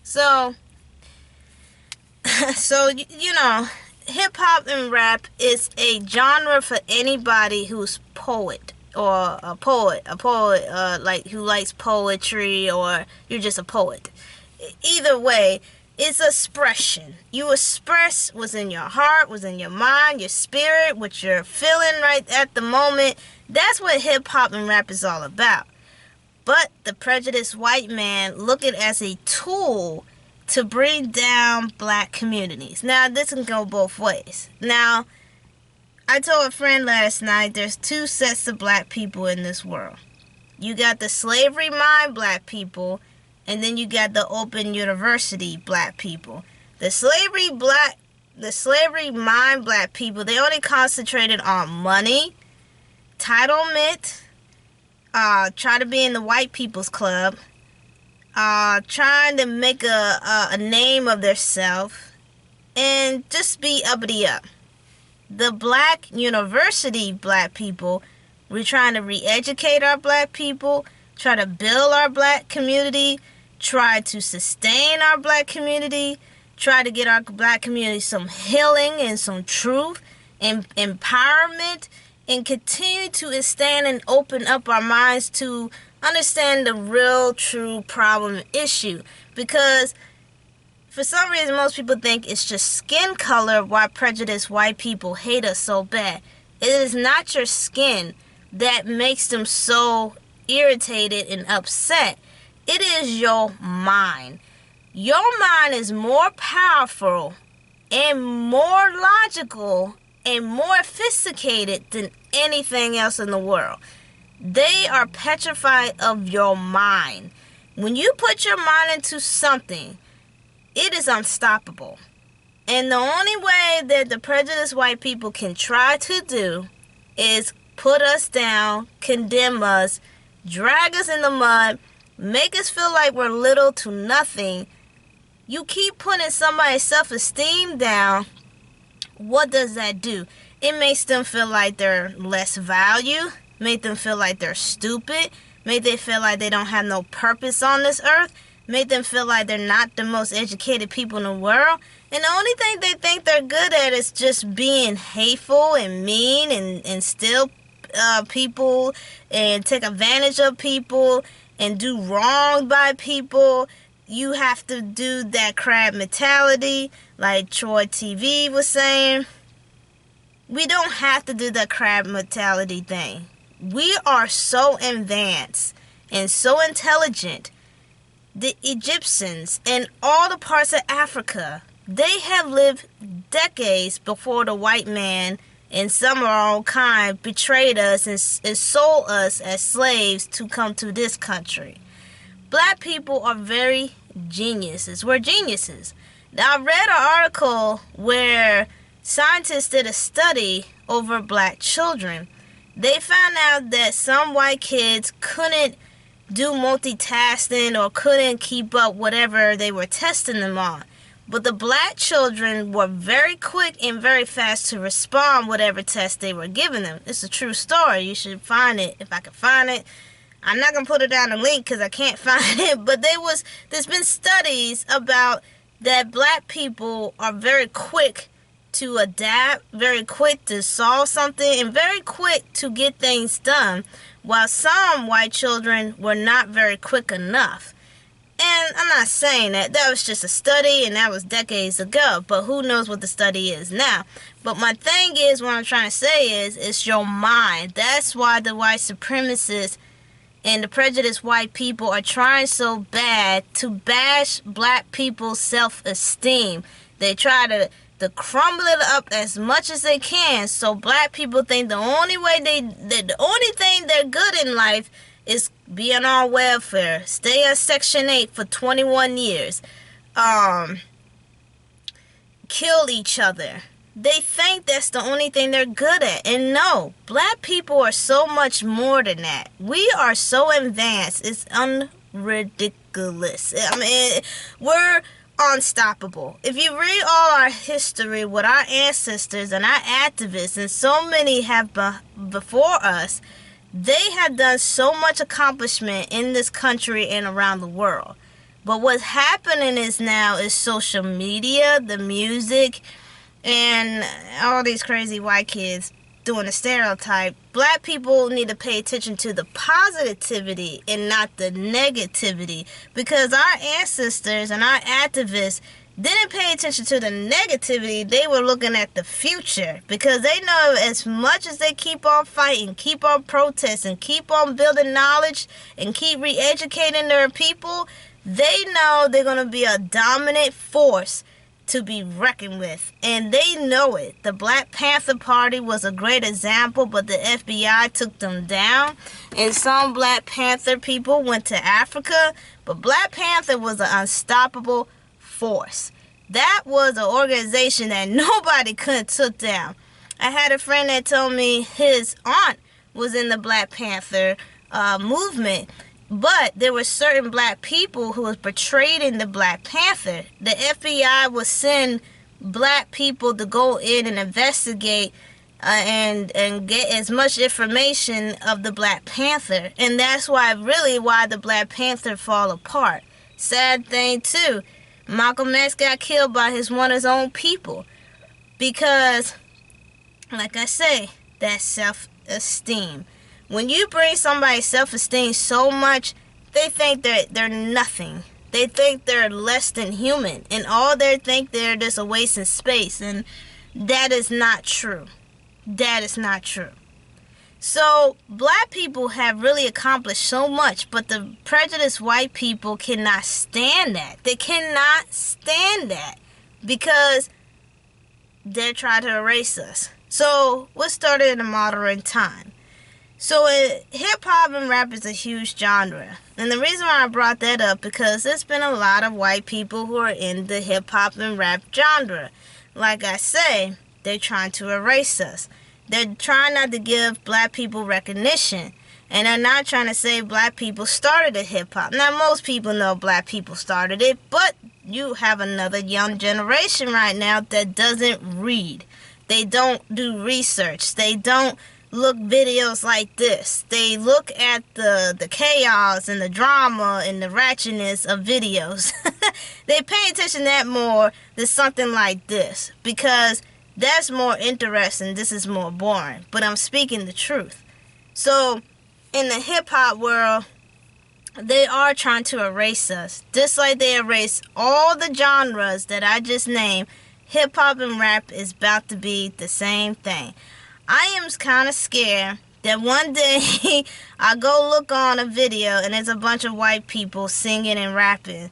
So, so hip hop and rap is a genre for anybody who's poet or a poet, like who likes poetry, or you're just a poet. Either way, it's expression. You express what's in your heart, what's in your mind, your spirit, what you're feeling right at the moment. That's what hip hop and rap is all about. But the prejudiced white man look it as a tool to bring down black communities. Now, this can go both ways. Now, I told a friend last night there's two sets of black people in this world. You got the slavery mind black people, and then you got the open university black people. The slavery mind black people, they only concentrated on money, entitlement, try to be in the white people's club, trying to make a name of themselves, and just be uppity up. The black university black people, we're trying to re-educate our black people, try to build our black community, try to sustain our black community, try to get our black community some healing and some truth and empowerment, and continue to stand and open up our minds to understand the real, true problem issue. Because for some reason, most people think it's just skin color why prejudiced white people hate us so bad. It is not your skin that makes them so irritated and upset. It is your mind. Your mind is more powerful and more logical and more sophisticated than anything else in the world. They are petrified of your mind. When you put your mind into something, it is unstoppable. And the only way that the prejudiced white people can try to do is put us down, condemn us, drag us in the mud, make us feel like we're little to nothing. You keep putting somebody's self-esteem down. What does that do? It makes them feel like they're less value, make them feel like they're stupid, make them feel like they don't have no purpose on this earth, make them feel like they're not the most educated people in the world. And the only thing they think they're good at is just being hateful and mean and steal people and take advantage of people and do wrong by people. You have to do that crab mentality, like Troy TV was saying. We don't have to do that crab mentality thing. We are so advanced and so intelligent. The Egyptians and all the parts of Africa, they have lived decades before the white man and some of our own kind betrayed us and sold us as slaves to come to this country. Black people are very geniuses. We're geniuses. Now, I read an article where scientists did a study over black children. They found out that some white kids couldn't do multitasking or couldn't keep up whatever they were testing them on. But the black children were very quick and very fast to respond whatever test they were giving them. It's a true story. You should find it if I can find it. I'm not going to put it down the link because I can't find it. But there's been studies about that black people are very quick to adapt, very quick to solve something, and very quick to get things done, while some white children were not very quick enough. And I'm not saying that was just a study and that was decades ago, but who knows what the study is now. But my thing is, what I'm trying to say is, it's your mind. That's why the white supremacists and the prejudiced white people are trying so bad to bash black people's self-esteem. They try to crumble it up as much as they can, so black people think the only thing they're good in life is being on welfare, stay on Section 8 for 21 years, kill each other. They think that's the only thing they're good at. And no, black people are so much more than that. We are so advanced. It's unridiculous. I mean, we're unstoppable. If you read all our history with our ancestors and our activists, and so many have before us, they have done so much accomplishment in this country and around the world. But what's happening is now is social media, the music, and all these crazy white kids doing the stereotype. Black people need to pay attention to the positivity and not the negativity, because our ancestors and our activists didn't pay attention to the negativity. They were looking at the future, because they know as much as they keep on fighting, keep on protesting, keep on building knowledge, and keep re-educating their people, they know they're going to be a dominant force to be reckoned with, and they know it. The Black Panther Party was a great example, but the FBI took them down, and some Black Panther people went to Africa, but Black Panther was an unstoppable force. That was an organization that nobody could took down. I had a friend that told me his aunt was in the Black Panther movement, but there were certain black people who was portrayed in the Black Panther. The FBI would send black people to go in and investigate and get as much information of the Black Panther. And that's why the Black Panther fall apart. Sad thing too, Malcolm X got killed by one of his own people. Because, like I say, that's self-esteem. When you bring somebody's self-esteem so much, they think they're nothing. They think they're less than human. And all they think they're just a waste of space. And that is not true. That is not true. So, black people have really accomplished so much, but the prejudiced white people cannot stand that. They cannot stand that because they're trying to erase us. So, what started in a modern time? So hip-hop and rap is a huge genre. And the reason why I brought that up, because there's been a lot of white people who are in the hip-hop and rap genre. Like I say, they're trying to erase us. They're trying not to give black people recognition. And they're not trying to say black people started the hip-hop. Now, most people know black people started it, but you have another young generation right now that doesn't read. They don't do research. They don't look videos like this. They look at the chaos and the drama and the ratchetness of videos. They pay attention to that more than something like this, because that's more interesting. This is more boring. But I'm speaking the truth. So in the hip-hop world, they are trying to erase us. Just like they erase all the genres that I just named, hip-hop and rap is about to be the same thing. I am kind of scared that one day I go look on a video and there's a bunch of white people singing and rapping.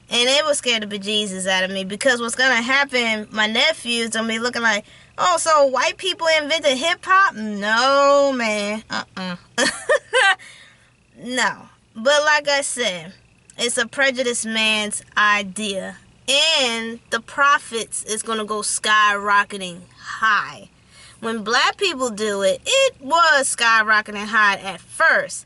And they will scare the bejesus out of me, because what's going to happen, my nephews will be looking like, oh, so white people invented hip-hop? No, man. No. But like I said, it's a prejudiced man's idea. And the profits is going to go skyrocketing high. When black people do it, it was skyrocketing high at first.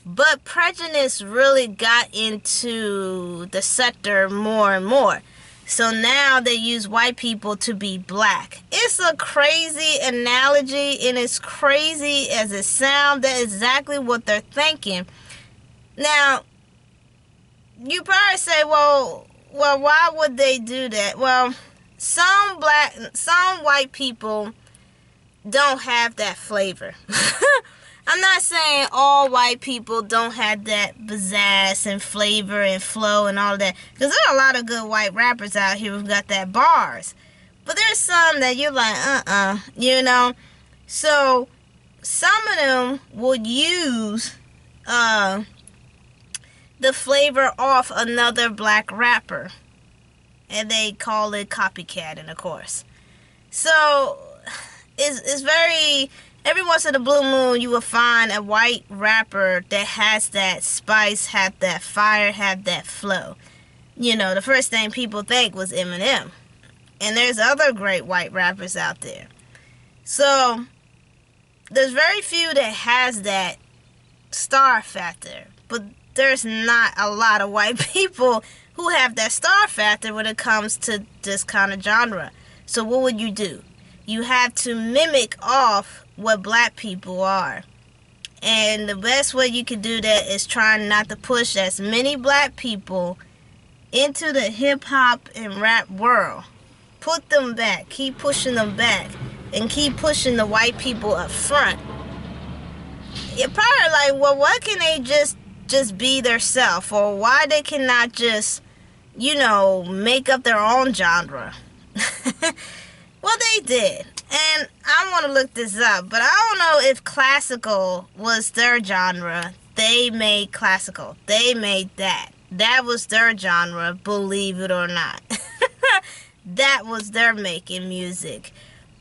But prejudice really got into the sector more and more. So now they use white people to be black. It's a crazy analogy, and it's crazy as it sounds. That's exactly what they're thinking. Now, you probably say, well, why would they do that? Well, some white people don't have that flavor. I'm not saying all white people don't have that pizzazz and flavor and flow and all that, because there are a lot of good white rappers out here who've got that bars. But there's some that you're like, you know. So some of them would use the flavor off another black rapper, and they call it copycatting, of course. So it's very, every once in a blue moon you will find a white rapper that has that spice, have that fire, have that flow. You know, the first thing people think was Eminem. And there's other great white rappers out there. So there's very few that has that star factor. But there's not a lot of white people who have that star factor when it comes to this kind of genre. So what would you do? You have to mimic off what black people are. And the best way you can do that is trying not to push as many black people into the hip hop and rap world. Put them back. Keep pushing them back. And keep pushing the white people up front. You're probably like, well, why can they just be their self? Or why they cannot just, make up their own genre? Well, they did. And I want to look this up, but I don't know if classical was their genre. They made classical. They made that. That was their genre, believe it or not. That was their making music.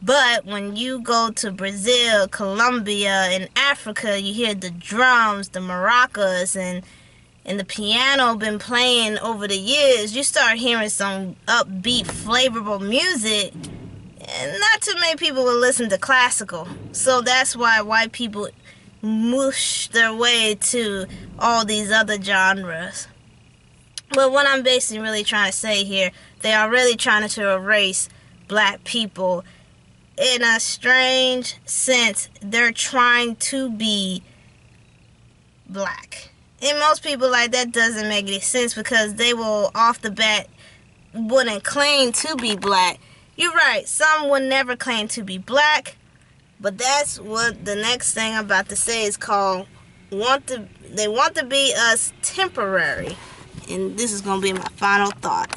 But when you go to Brazil, Colombia, and Africa, you hear the drums, the maracas, and the piano been playing over the years. You start hearing some upbeat, flavorful music. And not too many people will listen to classical. So that's why white people mush their way to all these other genres. But what I'm basically really trying to say here, they are really trying to erase black people. In a strange sense, they're trying to be black. And most people like that doesn't make any sense because they will off the bat wouldn't claim to be black. You're right, some would never claim to be black, but that's what the next thing I'm about to say is called they want to be us temporary. And this is going to be my final thought.